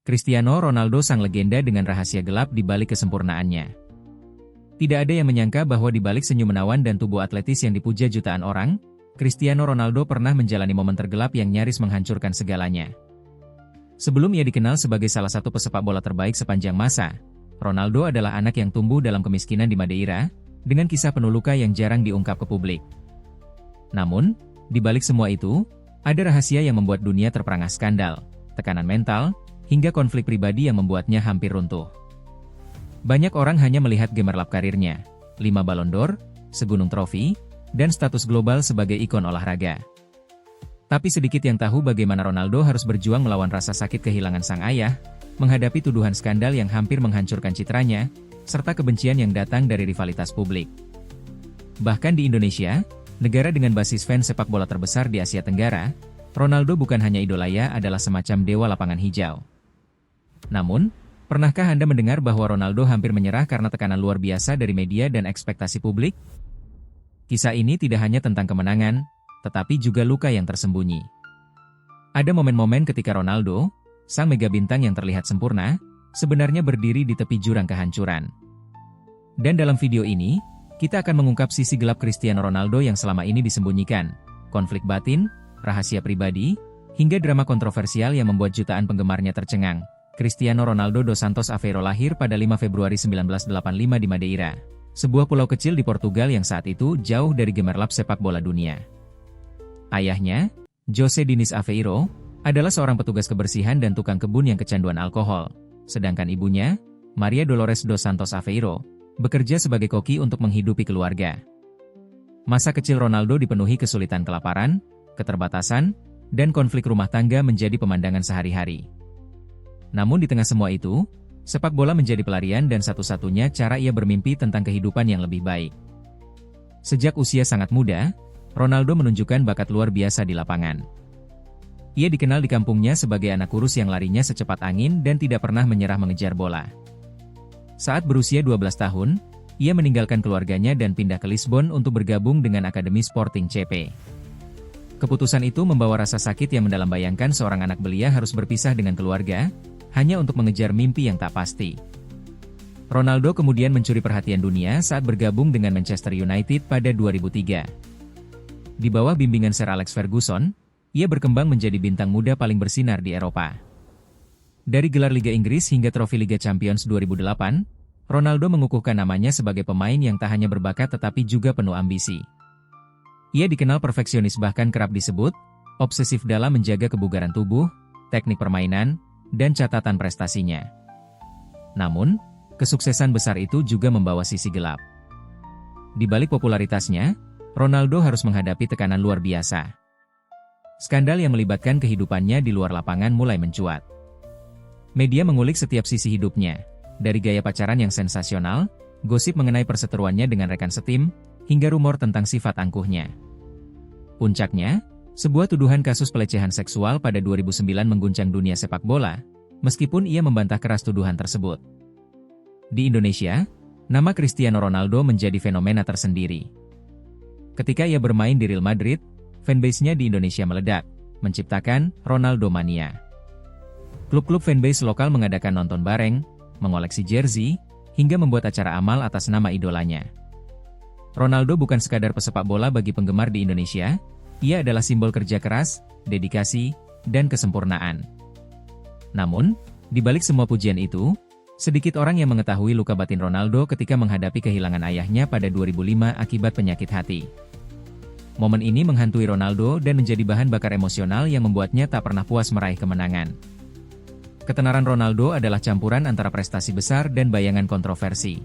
Cristiano Ronaldo sang legenda dengan rahasia gelap di balik kesempurnaannya. Tidak ada yang menyangka bahwa di balik senyum menawan dan tubuh atletis yang dipuja jutaan orang, Cristiano Ronaldo pernah menjalani momen tergelap yang nyaris menghancurkan segalanya. Sebelum ia dikenal sebagai salah satu pesepak bola terbaik sepanjang masa, Ronaldo adalah anak yang tumbuh dalam kemiskinan di Madeira, dengan kisah penuh luka yang jarang diungkap ke publik. Namun, di balik semua itu, ada rahasia yang membuat dunia terperangah skandal, tekanan mental, hingga konflik pribadi yang membuatnya hampir runtuh. Banyak orang hanya melihat gemerlap karirnya, 5 Ballon d'Or, segunung trofi, dan status global sebagai ikon olahraga. Tapi sedikit yang tahu bagaimana Ronaldo harus berjuang melawan rasa sakit kehilangan sang ayah, menghadapi tuduhan skandal yang hampir menghancurkan citranya, serta kebencian yang datang dari rivalitas publik. Bahkan di Indonesia, negara dengan basis fans sepak bola terbesar di Asia Tenggara, Ronaldo bukan hanya idolanya adalah semacam dewa lapangan hijau. Namun, pernahkah Anda mendengar bahwa Ronaldo hampir menyerah karena tekanan luar biasa dari media dan ekspektasi publik? Kisah ini tidak hanya tentang kemenangan, tetapi juga luka yang tersembunyi. Ada momen-momen ketika Ronaldo, sang mega bintang yang terlihat sempurna, sebenarnya berdiri di tepi jurang kehancuran. Dan dalam video ini, kita akan mengungkap sisi gelap Cristiano Ronaldo yang selama ini disembunyikan, konflik batin, rahasia pribadi, hingga drama kontroversial yang membuat jutaan penggemarnya tercengang. Cristiano Ronaldo dos Santos Aveiro lahir pada 5 Februari 1985 di Madeira, sebuah pulau kecil di Portugal yang saat itu jauh dari gemerlap sepak bola dunia. Ayahnya, José Diniz Aveiro, adalah seorang petugas kebersihan dan tukang kebun yang kecanduan alkohol, sedangkan ibunya, Maria Dolores dos Santos Aveiro, bekerja sebagai koki untuk menghidupi keluarga. Masa kecil Ronaldo dipenuhi kesulitan kelaparan, keterbatasan, dan konflik rumah tangga menjadi pemandangan sehari-hari. Namun di tengah semua itu, sepak bola menjadi pelarian dan satu-satunya cara ia bermimpi tentang kehidupan yang lebih baik. Sejak usia sangat muda, Ronaldo menunjukkan bakat luar biasa di lapangan. Ia dikenal di kampungnya sebagai anak kurus yang larinya secepat angin dan tidak pernah menyerah mengejar bola. Saat berusia 12 tahun, ia meninggalkan keluarganya dan pindah ke Lisbon untuk bergabung dengan Akademi Sporting CP. Keputusan itu membawa rasa sakit yang mendalam, bayangkan seorang anak belia harus berpisah dengan keluarga, hanya untuk mengejar mimpi yang tak pasti. Ronaldo kemudian mencuri perhatian dunia saat bergabung dengan Manchester United pada 2003. Di bawah bimbingan Sir Alex Ferguson, ia berkembang menjadi bintang muda paling bersinar di Eropa. Dari gelar Liga Inggris hingga trofi Liga Champions 2008, Ronaldo mengukuhkan namanya sebagai pemain yang tak hanya berbakat tetapi juga penuh ambisi. Ia dikenal perfeksionis, bahkan kerap disebut obsesif dalam menjaga kebugaran tubuh, teknik permainan, dan catatan prestasinya. Namun, kesuksesan besar itu juga membawa sisi gelap. Di balik popularitasnya, Ronaldo harus menghadapi tekanan luar biasa. Skandal yang melibatkan kehidupannya di luar lapangan mulai mencuat. Media mengulik setiap sisi hidupnya, dari gaya pacaran yang sensasional, gosip mengenai perseteruannya dengan rekan setim, hingga rumor tentang sifat angkuhnya. Puncaknya, sebuah tuduhan kasus pelecehan seksual pada 2009 mengguncang dunia sepak bola, meskipun ia membantah keras tuduhan tersebut. Di Indonesia, nama Cristiano Ronaldo menjadi fenomena tersendiri. Ketika ia bermain di Real Madrid, fanbase-nya di Indonesia meledak, menciptakan Ronaldo Mania. Klub-klub fanbase lokal mengadakan nonton bareng, mengoleksi jersey, hingga membuat acara amal atas nama idolanya. Ronaldo bukan sekadar pesepak bola bagi penggemar di Indonesia, ia adalah simbol kerja keras, dedikasi, dan kesempurnaan. Namun, di balik semua pujian itu, sedikit orang yang mengetahui luka batin Ronaldo ketika menghadapi kehilangan ayahnya pada 2005 akibat penyakit hati. Momen ini menghantui Ronaldo dan menjadi bahan bakar emosional yang membuatnya tak pernah puas meraih kemenangan. Ketenaran Ronaldo adalah campuran antara prestasi besar dan bayangan kontroversi.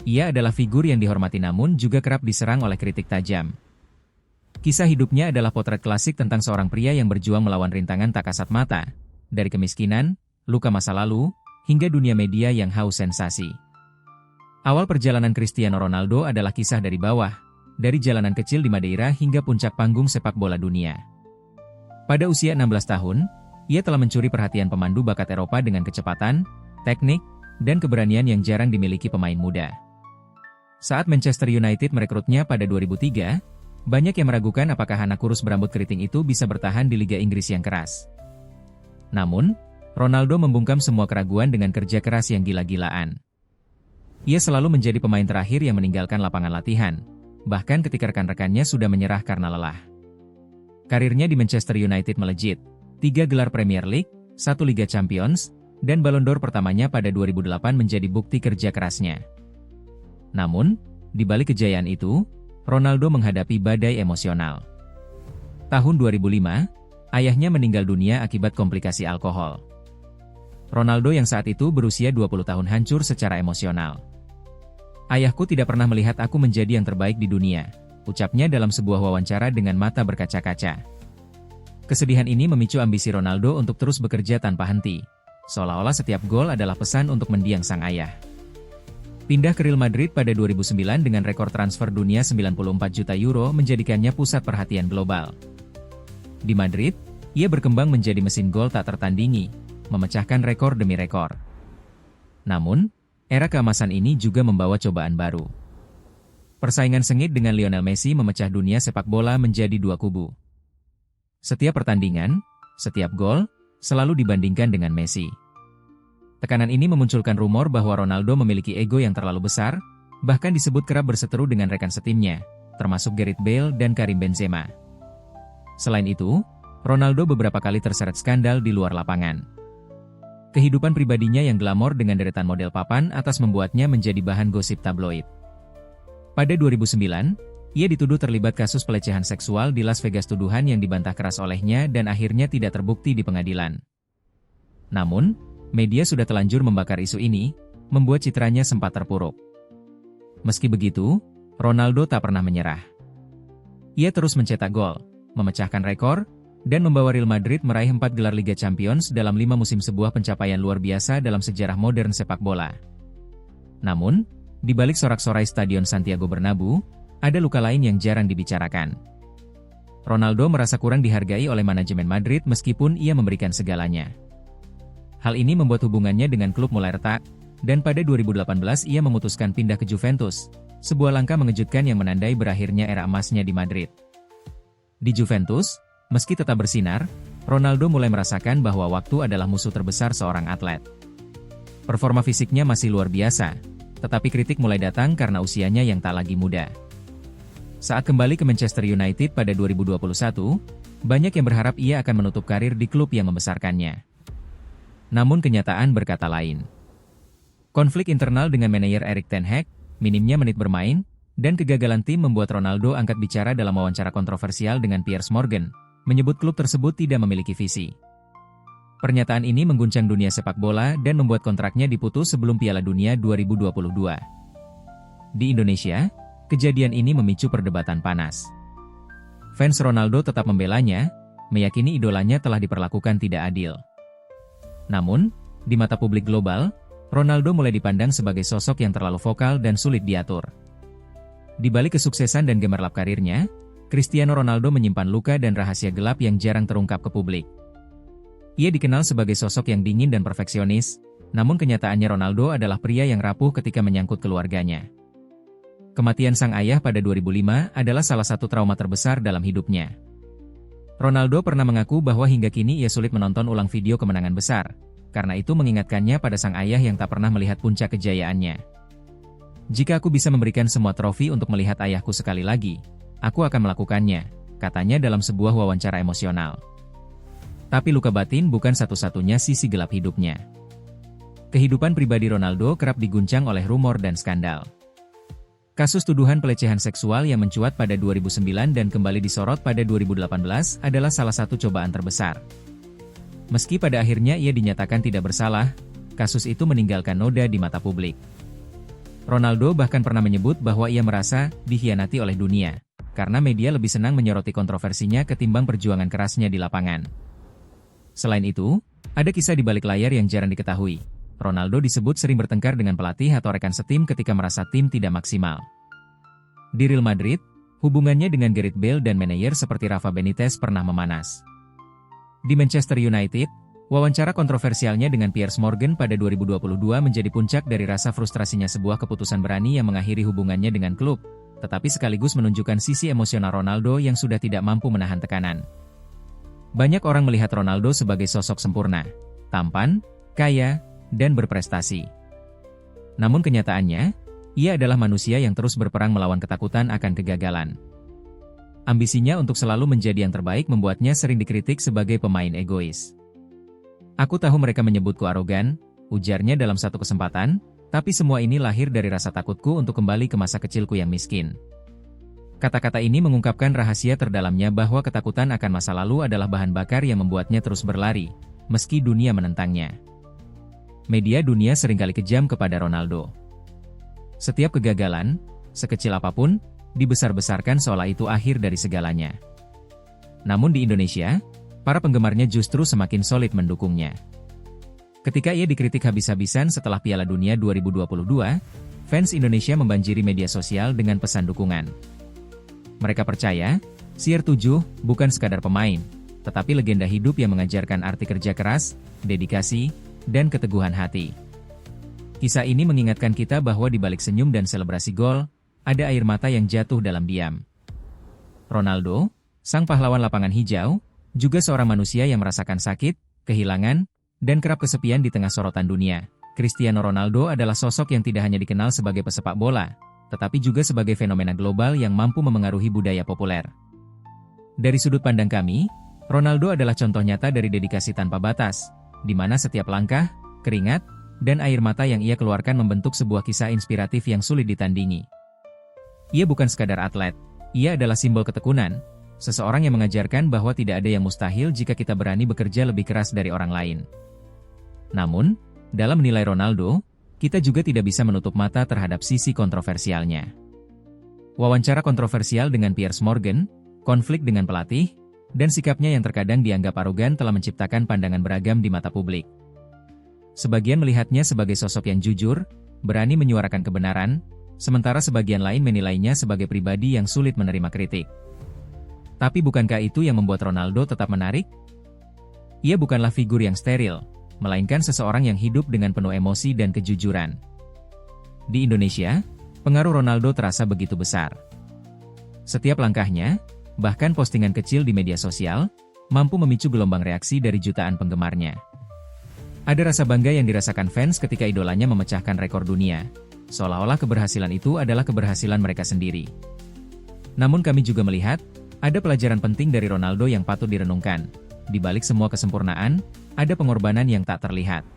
Ia adalah figur yang dihormati namun juga kerap diserang oleh kritik tajam. Kisah hidupnya adalah potret klasik tentang seorang pria yang berjuang melawan rintangan tak kasat mata, dari kemiskinan, luka masa lalu, hingga dunia media yang haus sensasi. Awal perjalanan Cristiano Ronaldo adalah kisah dari bawah, dari jalanan kecil di Madeira hingga puncak panggung sepak bola dunia. Pada usia 16 tahun, ia telah mencuri perhatian pemandu bakat Eropa dengan kecepatan, teknik, dan keberanian yang jarang dimiliki pemain muda. Saat Manchester United merekrutnya pada 2003, banyak yang meragukan apakah anak kurus berambut keriting itu bisa bertahan di Liga Inggris yang keras. Namun, Ronaldo membungkam semua keraguan dengan kerja keras yang gila-gilaan. Ia selalu menjadi pemain terakhir yang meninggalkan lapangan latihan, bahkan ketika rekan-rekannya sudah menyerah karena lelah. Karirnya di Manchester United melejit, 3 gelar Premier League, 1 Liga Champions, dan Ballon d'Or pertamanya pada 2008 menjadi bukti kerja kerasnya. Namun, di balik kejayaan itu, Ronaldo menghadapi badai emosional. Tahun 2005, ayahnya meninggal dunia akibat komplikasi alkohol. Ronaldo yang saat itu berusia 20 tahun hancur secara emosional. "Ayahku tidak pernah melihat aku menjadi yang terbaik di dunia," ucapnya dalam sebuah wawancara dengan mata berkaca-kaca. Kesedihan ini memicu ambisi Ronaldo untuk terus bekerja tanpa henti, seolah-olah setiap gol adalah pesan untuk mendiang sang ayah. Pindah ke Real Madrid pada 2009 dengan rekor transfer dunia 94 juta euro menjadikannya pusat perhatian global. Di Madrid, ia berkembang menjadi mesin gol tak tertandingi, memecahkan rekor demi rekor. Namun, era keemasan ini juga membawa cobaan baru. Persaingan sengit dengan Lionel Messi memecah dunia sepak bola menjadi dua kubu. Setiap pertandingan, setiap gol, selalu dibandingkan dengan Messi. Tekanan ini memunculkan rumor bahwa Ronaldo memiliki ego yang terlalu besar, bahkan disebut kerap berseteru dengan rekan setimnya, termasuk Gareth Bale dan Karim Benzema. Selain itu, Ronaldo beberapa kali terseret skandal di luar lapangan. Kehidupan pribadinya yang glamor dengan deretan model papan atas membuatnya menjadi bahan gosip tabloid. Pada 2009, ia dituduh terlibat kasus pelecehan seksual di Las Vegas, tuduhan yang dibantah keras olehnya dan akhirnya tidak terbukti di pengadilan. Namun, media sudah telanjur membakar isu ini, membuat citranya sempat terpuruk. Meski begitu, Ronaldo tak pernah menyerah. Ia terus mencetak gol, memecahkan rekor, dan membawa Real Madrid meraih 4 gelar Liga Champions dalam 5 musim, sebuah pencapaian luar biasa dalam sejarah modern sepak bola. Namun, di balik sorak-sorai Stadion Santiago Bernabeu, ada luka lain yang jarang dibicarakan. Ronaldo merasa kurang dihargai oleh manajemen Madrid meskipun ia memberikan segalanya. Hal ini membuat hubungannya dengan klub mulai retak, dan pada 2018 ia memutuskan pindah ke Juventus, sebuah langkah mengejutkan yang menandai berakhirnya era emasnya di Madrid. Di Juventus, meski tetap bersinar, Ronaldo mulai merasakan bahwa waktu adalah musuh terbesar seorang atlet. Performa fisiknya masih luar biasa, tetapi kritik mulai datang karena usianya yang tak lagi muda. Saat kembali ke Manchester United pada 2021, banyak yang berharap ia akan menutup karir di klub yang membesarkannya. Namun kenyataan berkata lain. Konflik internal dengan manajer Erik ten Hag, minimnya menit bermain, dan kegagalan tim membuat Ronaldo angkat bicara dalam wawancara kontroversial dengan Piers Morgan, menyebut klub tersebut tidak memiliki visi. Pernyataan ini mengguncang dunia sepak bola dan membuat kontraknya diputus sebelum Piala Dunia 2022. Di Indonesia, kejadian ini memicu perdebatan panas. Fans Ronaldo tetap membelanya, meyakini idolanya telah diperlakukan tidak adil. Namun, di mata publik global, Ronaldo mulai dipandang sebagai sosok yang terlalu vokal dan sulit diatur. Di balik kesuksesan dan gemerlap karirnya, Cristiano Ronaldo menyimpan luka dan rahasia gelap yang jarang terungkap ke publik. Ia dikenal sebagai sosok yang dingin dan perfeksionis, namun kenyataannya Ronaldo adalah pria yang rapuh ketika menyangkut keluarganya. Kematian sang ayah pada 2005 adalah salah satu trauma terbesar dalam hidupnya. Ronaldo pernah mengaku bahwa hingga kini ia sulit menonton ulang video kemenangan besar, karena itu mengingatkannya pada sang ayah yang tak pernah melihat puncak kejayaannya. "Jika aku bisa memberikan semua trofi untuk melihat ayahku sekali lagi, aku akan melakukannya," katanya dalam sebuah wawancara emosional. Tapi luka batin bukan satu-satunya sisi gelap hidupnya. Kehidupan pribadi Ronaldo kerap diguncang oleh rumor dan skandal. Kasus tuduhan pelecehan seksual yang mencuat pada 2009 dan kembali disorot pada 2018 adalah salah satu cobaan terbesar. Meski pada akhirnya ia dinyatakan tidak bersalah, kasus itu meninggalkan noda di mata publik. Ronaldo bahkan pernah menyebut bahwa ia merasa dikhianati oleh dunia, karena media lebih senang menyoroti kontroversinya ketimbang perjuangan kerasnya di lapangan. Selain itu, ada kisah di balik layar yang jarang diketahui. Ronaldo disebut sering bertengkar dengan pelatih atau rekan setim ketika merasa tim tidak maksimal. Di Real Madrid, hubungannya dengan Gareth Bale dan manajer seperti Rafa Benitez pernah memanas. Di Manchester United, wawancara kontroversialnya dengan Piers Morgan pada 2022 menjadi puncak dari rasa frustrasinya, sebuah keputusan berani yang mengakhiri hubungannya dengan klub, tetapi sekaligus menunjukkan sisi emosional Ronaldo yang sudah tidak mampu menahan tekanan. Banyak orang melihat Ronaldo sebagai sosok sempurna, tampan, kaya, dan berprestasi. Namun kenyataannya, ia adalah manusia yang terus berperang melawan ketakutan akan kegagalan. Ambisinya untuk selalu menjadi yang terbaik membuatnya sering dikritik sebagai pemain egois. "Aku tahu mereka menyebutku arogan," ujarnya dalam satu kesempatan, "tapi semua ini lahir dari rasa takutku untuk kembali ke masa kecilku yang miskin." Kata-kata ini mengungkapkan rahasia terdalamnya bahwa ketakutan akan masa lalu adalah bahan bakar yang membuatnya terus berlari, meski dunia menentangnya. Media dunia seringkali kejam kepada Ronaldo. Setiap kegagalan, sekecil apapun, dibesar-besarkan seolah itu akhir dari segalanya. Namun di Indonesia, para penggemarnya justru semakin solid mendukungnya. Ketika ia dikritik habis-habisan setelah Piala Dunia 2022, fans Indonesia membanjiri media sosial dengan pesan dukungan. Mereka percaya, CR7 bukan sekadar pemain, tetapi legenda hidup yang mengajarkan arti kerja keras, dedikasi, dan keteguhan hati. Kisah ini mengingatkan kita bahwa di balik senyum dan selebrasi gol, ada air mata yang jatuh dalam diam. Ronaldo, sang pahlawan lapangan hijau, juga seorang manusia yang merasakan sakit, kehilangan, dan kerap kesepian di tengah sorotan dunia. Cristiano Ronaldo adalah sosok yang tidak hanya dikenal sebagai pesepak bola, tetapi juga sebagai fenomena global yang mampu memengaruhi budaya populer. Dari sudut pandang kami, Ronaldo adalah contoh nyata dari dedikasi tanpa batas, di mana setiap langkah, keringat, dan air mata yang ia keluarkan membentuk sebuah kisah inspiratif yang sulit ditandingi. Ia bukan sekadar atlet, ia adalah simbol ketekunan, seseorang yang mengajarkan bahwa tidak ada yang mustahil jika kita berani bekerja lebih keras dari orang lain. Namun, dalam menilai Ronaldo, kita juga tidak bisa menutup mata terhadap sisi kontroversialnya. Wawancara kontroversial dengan Piers Morgan, konflik dengan pelatih, dan sikapnya yang terkadang dianggap arogan telah menciptakan pandangan beragam di mata publik. Sebagian melihatnya sebagai sosok yang jujur, berani menyuarakan kebenaran, sementara sebagian lain menilainya sebagai pribadi yang sulit menerima kritik. Tapi bukankah itu yang membuat Ronaldo tetap menarik? Ia bukanlah figur yang steril, melainkan seseorang yang hidup dengan penuh emosi dan kejujuran. Di Indonesia, pengaruh Ronaldo terasa begitu besar. Setiap langkahnya, bahkan postingan kecil di media sosial, mampu memicu gelombang reaksi dari jutaan penggemarnya. Ada rasa bangga yang dirasakan fans ketika idolanya memecahkan rekor dunia, seolah-olah keberhasilan itu adalah keberhasilan mereka sendiri. Namun kami juga melihat, ada pelajaran penting dari Ronaldo yang patut direnungkan. Di balik semua kesempurnaan, ada pengorbanan yang tak terlihat.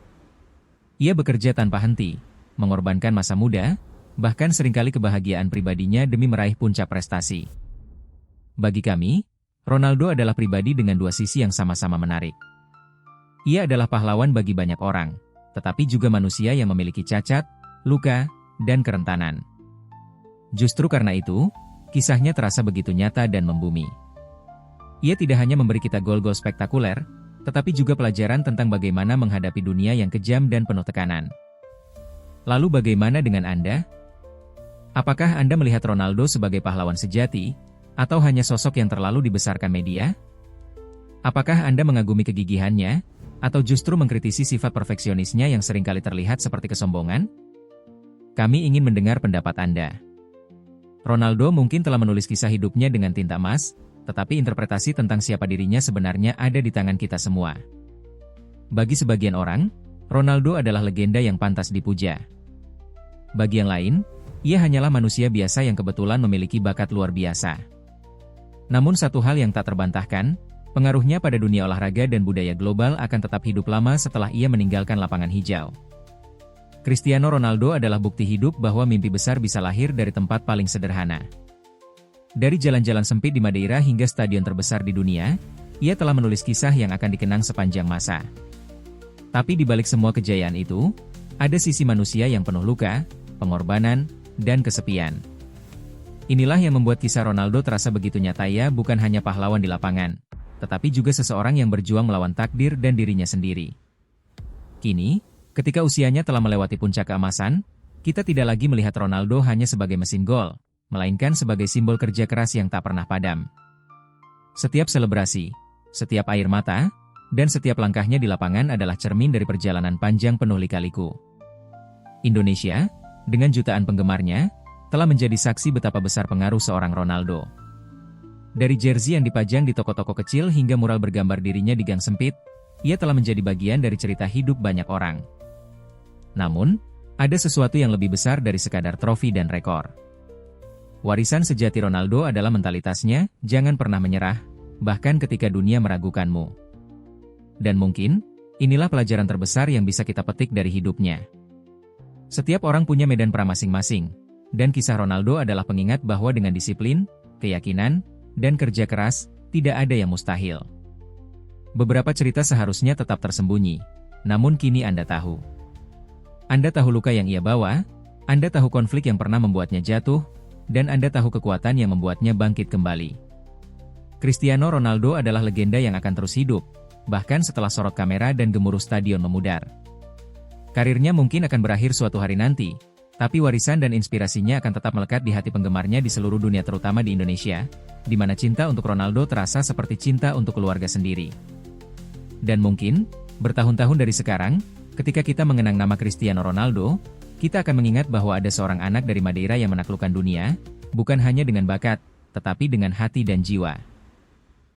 Ia bekerja tanpa henti, mengorbankan masa muda, bahkan seringkali kebahagiaan pribadinya demi meraih puncak prestasi. Bagi kami, Ronaldo adalah pribadi dengan dua sisi yang sama-sama menarik. Ia adalah pahlawan bagi banyak orang, tetapi juga manusia yang memiliki cacat, luka, dan kerentanan. Justru karena itu, kisahnya terasa begitu nyata dan membumi. Ia tidak hanya memberi kita gol-gol spektakuler, tetapi juga pelajaran tentang bagaimana menghadapi dunia yang kejam dan penuh tekanan. Lalu bagaimana dengan Anda? Apakah Anda melihat Ronaldo sebagai pahlawan sejati, atau hanya sosok yang terlalu dibesarkan media? Apakah Anda mengagumi kegigihannya, atau justru mengkritisi sifat perfeksionisnya yang seringkali terlihat seperti kesombongan? Kami ingin mendengar pendapat Anda. Ronaldo mungkin telah menulis kisah hidupnya dengan tinta emas, tetapi interpretasi tentang siapa dirinya sebenarnya ada di tangan kita semua. Bagi sebagian orang, Ronaldo adalah legenda yang pantas dipuja. Bagi yang lain, ia hanyalah manusia biasa yang kebetulan memiliki bakat luar biasa. Namun satu hal yang tak terbantahkan, pengaruhnya pada dunia olahraga dan budaya global akan tetap hidup lama setelah ia meninggalkan lapangan hijau. Cristiano Ronaldo adalah bukti hidup bahwa mimpi besar bisa lahir dari tempat paling sederhana. Dari jalan-jalan sempit di Madeira hingga stadion terbesar di dunia, ia telah menulis kisah yang akan dikenang sepanjang masa. Tapi di balik semua kejayaan itu, ada sisi manusia yang penuh luka, pengorbanan, dan kesepian. Inilah yang membuat kisah Ronaldo terasa begitu nyata. Ia bukan hanya pahlawan di lapangan, tetapi juga seseorang yang berjuang melawan takdir dan dirinya sendiri. Kini, ketika usianya telah melewati puncak keemasan, kita tidak lagi melihat Ronaldo hanya sebagai mesin gol, melainkan sebagai simbol kerja keras yang tak pernah padam. Setiap selebrasi, setiap air mata, dan setiap langkahnya di lapangan adalah cermin dari perjalanan panjang penuh lika-liku. Indonesia, dengan jutaan penggemarnya, telah menjadi saksi betapa besar pengaruh seorang Ronaldo. Dari jersey yang dipajang di toko-toko kecil hingga mural bergambar dirinya di gang sempit, ia telah menjadi bagian dari cerita hidup banyak orang. Namun, ada sesuatu yang lebih besar dari sekadar trofi dan rekor. Warisan sejati Ronaldo adalah mentalitasnya, jangan pernah menyerah, bahkan ketika dunia meragukanmu. Dan mungkin, inilah pelajaran terbesar yang bisa kita petik dari hidupnya. Setiap orang punya medan perang masing-masing, dan kisah Ronaldo adalah pengingat bahwa dengan disiplin, keyakinan, dan kerja keras, tidak ada yang mustahil. Beberapa cerita seharusnya tetap tersembunyi, namun kini Anda tahu. Anda tahu luka yang ia bawa, Anda tahu konflik yang pernah membuatnya jatuh, dan Anda tahu kekuatan yang membuatnya bangkit kembali. Cristiano Ronaldo adalah legenda yang akan terus hidup, bahkan setelah sorot kamera dan gemuruh stadion memudar. Karirnya mungkin akan berakhir suatu hari nanti, tapi warisan dan inspirasinya akan tetap melekat di hati penggemarnya di seluruh dunia terutama di Indonesia, di mana cinta untuk Ronaldo terasa seperti cinta untuk keluarga sendiri. Dan mungkin, bertahun-tahun dari sekarang, ketika kita mengenang nama Cristiano Ronaldo, kita akan mengingat bahwa ada seorang anak dari Madeira yang menaklukkan dunia, bukan hanya dengan bakat, tetapi dengan hati dan jiwa.